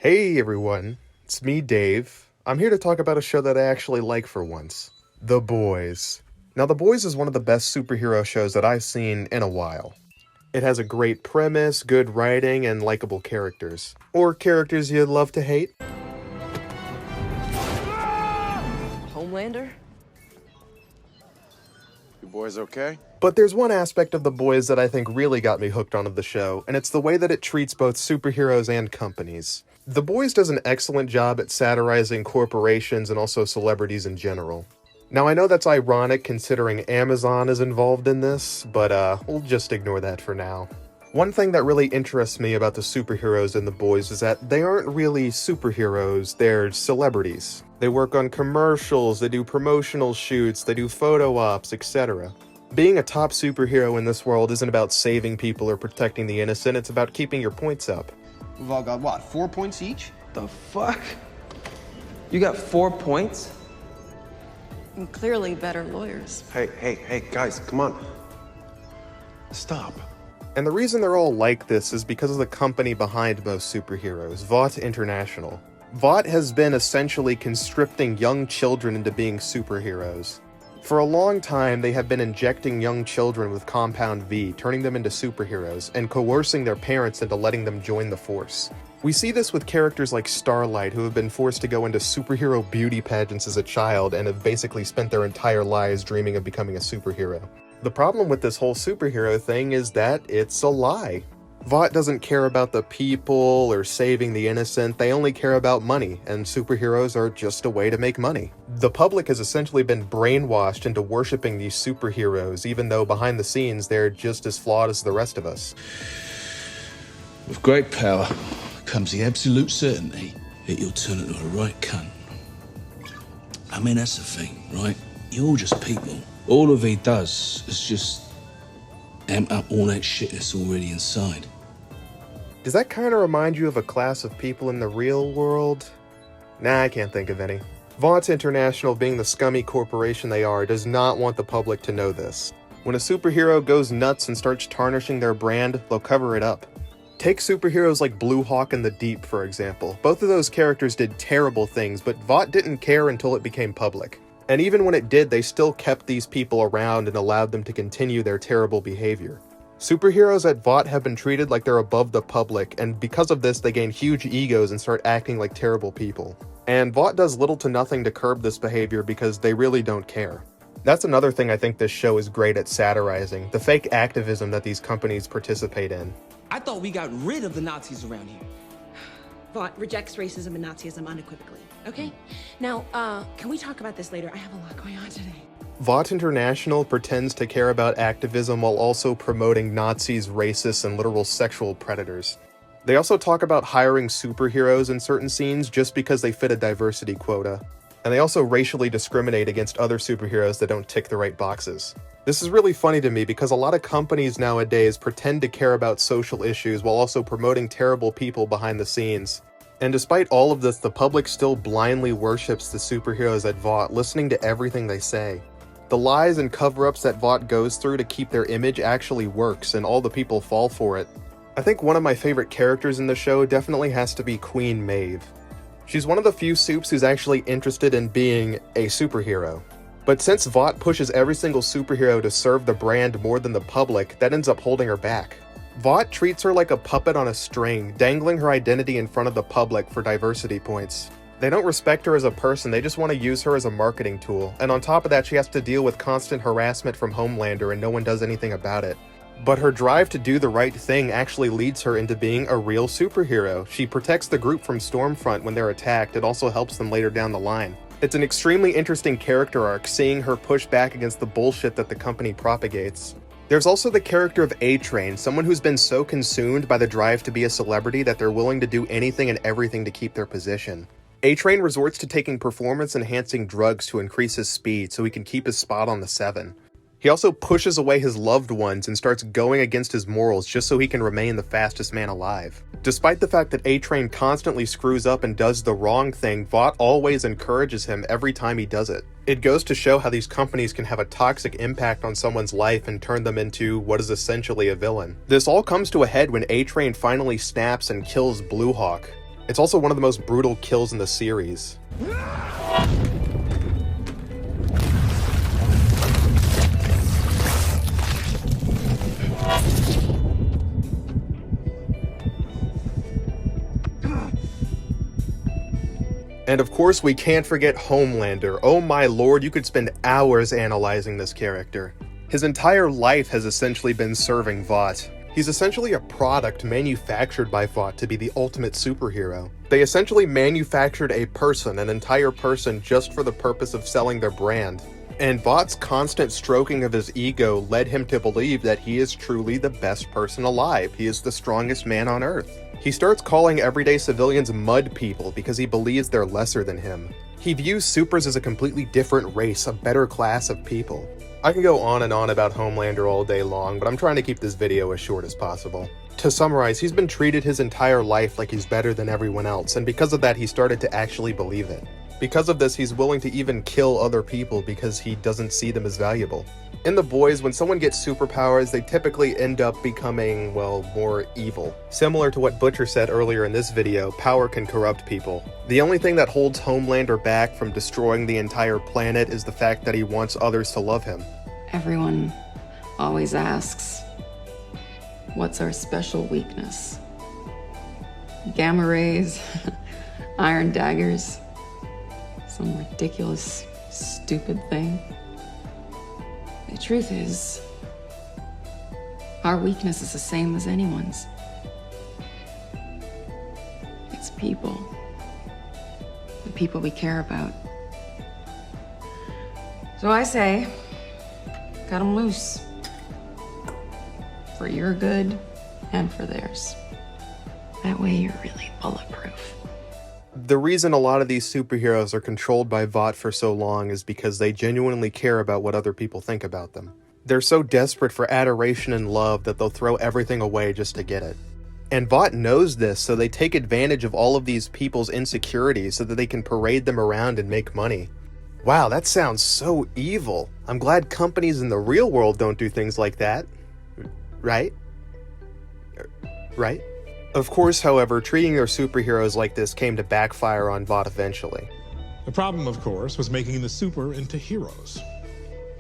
Hey everyone, it's me, Dave. I'm here to talk about a show that I actually like for once. The Boys. Now, The Boys is one of the best superhero shows that I've seen in a while. It has a great premise, good writing, and likable characters. Or characters you'd love to hate. Homelander? You boys okay? But there's one aspect of The Boys that I think really got me hooked onto the show, and it's the way that it treats both superheroes and companies. The Boys does an excellent job at satirizing corporations and also celebrities in general. Now, I know that's ironic considering Amazon is involved in this, but we'll just ignore that for now. One thing that really interests me about the superheroes in The Boys is that they aren't really superheroes, they're celebrities. They work on commercials, they do promotional shoots, they do photo ops, etc. Being a top superhero in this world isn't about saving people or protecting the innocent, it's about keeping your points up. We've all got, what, 4 points each? The fuck? You got 4 points? And clearly better lawyers. Hey, guys, come on. Stop. And the reason they're all like this is because of the company behind most superheroes, Vaught International. Vaught has been essentially conscripting young children into being superheroes. For a long time, they have been injecting young children with Compound V, turning them into superheroes, and coercing their parents into letting them join the force. We see this with characters like Starlight, who have been forced to go into superhero beauty pageants as a child and have basically spent their entire lives dreaming of becoming a superhero. The problem with this whole superhero thing is that it's a lie. Vaught doesn't care about the people or saving the innocent, they only care about money, and superheroes are just a way to make money. The public has essentially been brainwashed into worshipping these superheroes, even though behind the scenes they're just as flawed as the rest of us. With great power comes the absolute certainty that you'll turn into a right cunt. I mean, that's the thing, right? You're all just people. All of he does is just amp up all that shit that's already inside. Does that kind of remind you of a class of people in the real world? Nah, I can't think of any. Vaught International, being the scummy corporation they are, does not want the public to know this. When a superhero goes nuts and starts tarnishing their brand, they'll cover it up. Take superheroes like Blue Hawk and the Deep, for example. Both of those characters did terrible things, but Vaught didn't care until it became public. And even when it did, they still kept these people around and allowed them to continue their terrible behavior. Superheroes at Vaught have been treated like they're above the public, and because of this they gain huge egos and start acting like terrible people. And Vaught does little to nothing to curb this behavior because they really don't care. That's another thing I think this show is great at satirizing, the fake activism that these companies participate in. I thought we got rid of the Nazis around here. Vaught rejects racism and Nazism unequivocally, okay? Now, can we talk about this later? I have a lot going on today. Vaught International pretends to care about activism while also promoting Nazis, racists, and literal sexual predators. They also talk about hiring superheroes in certain scenes just because they fit a diversity quota. And they also racially discriminate against other superheroes that don't tick the right boxes. This is really funny to me because a lot of companies nowadays pretend to care about social issues while also promoting terrible people behind the scenes. And despite all of this, the public still blindly worships the superheroes at Vaught, listening to everything they say. The lies and cover-ups that Vaught goes through to keep their image actually works, and all the people fall for it. I think one of my favorite characters in the show definitely has to be Queen Maeve. She's one of the few supes who's actually interested in being a superhero. But since Vaught pushes every single superhero to serve the brand more than the public, that ends up holding her back. Vaught treats her like a puppet on a string, dangling her identity in front of the public for diversity points. They don't respect her as a person, they just want to use her as a marketing tool, and on top of that she has to deal with constant harassment from Homelander and no one does anything about it. But her drive to do the right thing actually leads her into being a real superhero. She protects the group from Stormfront when they're attacked, it also helps them later down the line. It's an extremely interesting character arc, seeing her push back against the bullshit that the company propagates. There's also the character of A-Train, someone who's been so consumed by the drive to be a celebrity that they're willing to do anything and everything to keep their position. A-Train resorts to taking performance-enhancing drugs to increase his speed so he can keep his spot on the 7. He also pushes away his loved ones and starts going against his morals just so he can remain the fastest man alive. Despite the fact that A-Train constantly screws up and does the wrong thing, Vaught always encourages him every time he does it. It goes to show how these companies can have a toxic impact on someone's life and turn them into what is essentially a villain. This all comes to a head when A-Train finally snaps and kills Blue Hawk. It's also one of the most brutal kills in the series. And of course, we can't forget Homelander. Oh my lord, you could spend hours analyzing this character. His entire life has essentially been serving Vaught. He's essentially a product manufactured by Vaught to be the ultimate superhero. They essentially manufactured a person, an entire person, just for the purpose of selling their brand. And Vaught's constant stroking of his ego led him to believe that he is truly the best person alive. He is the strongest man on Earth. He starts calling everyday civilians mud people because he believes they're lesser than him. He views supers as a completely different race, a better class of people. I can go on and on about Homelander all day long, but I'm trying to keep this video as short as possible. To summarize, he's been treated his entire life like he's better than everyone else, and because of that, he started to actually believe it. Because of this, he's willing to even kill other people because he doesn't see them as valuable. In The Boys, when someone gets superpowers, they typically end up becoming, well, more evil. Similar to what Butcher said earlier in this video, power can corrupt people. The only thing that holds Homelander back from destroying the entire planet is the fact that he wants others to love him. Everyone always asks, what's our special weakness? Gamma rays, iron daggers, some ridiculous, stupid thing. The truth is, our weakness is the same as anyone's. It's people. The people we care about. So I say, cut them loose. For your good and for theirs. That way you're really bulletproof. The reason a lot of these superheroes are controlled by Vaught for so long is because they genuinely care about what other people think about them. They're so desperate for adoration and love that they'll throw everything away just to get it. And Vaught knows this, so they take advantage of all of these people's insecurities so that they can parade them around and make money. Wow, that sounds so evil. I'm glad companies in the real world don't do things like that. Right? Right? Of course, however, treating their superheroes like this came to backfire on Vaught eventually. The problem, of course, was making the super into heroes.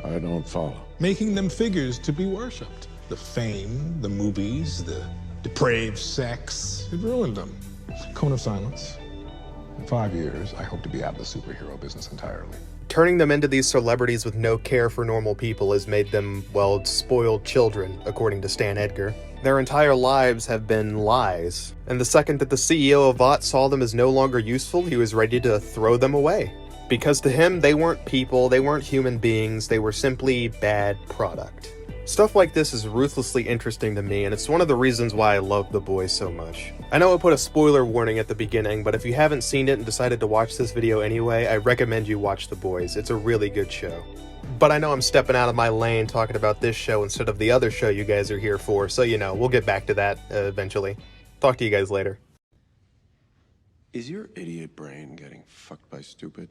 I don't follow. Making them figures to be worshipped. The fame, the movies, the depraved sex, it ruined them. Cone of silence. In 5 years, I hope to be out of the superhero business entirely. Turning them into these celebrities with no care for normal people has made them, well, spoiled children, according to Stan Edgar. Their entire lives have been lies, and the second that the CEO of Vaught saw them as no longer useful, he was ready to throw them away. Because to him, they weren't people, they weren't human beings, they were simply bad product. Stuff like this is ruthlessly interesting to me, and it's one of the reasons why I love The Boys so much. I know I put a spoiler warning at the beginning, but if you haven't seen it and decided to watch this video anyway, I recommend you watch The Boys. It's a really good show. But I know I'm stepping out of my lane talking about this show instead of the other show you guys are here for, so you know, we'll get back to that eventually. Talk to you guys later. Is your idiot brain getting fucked by stupid?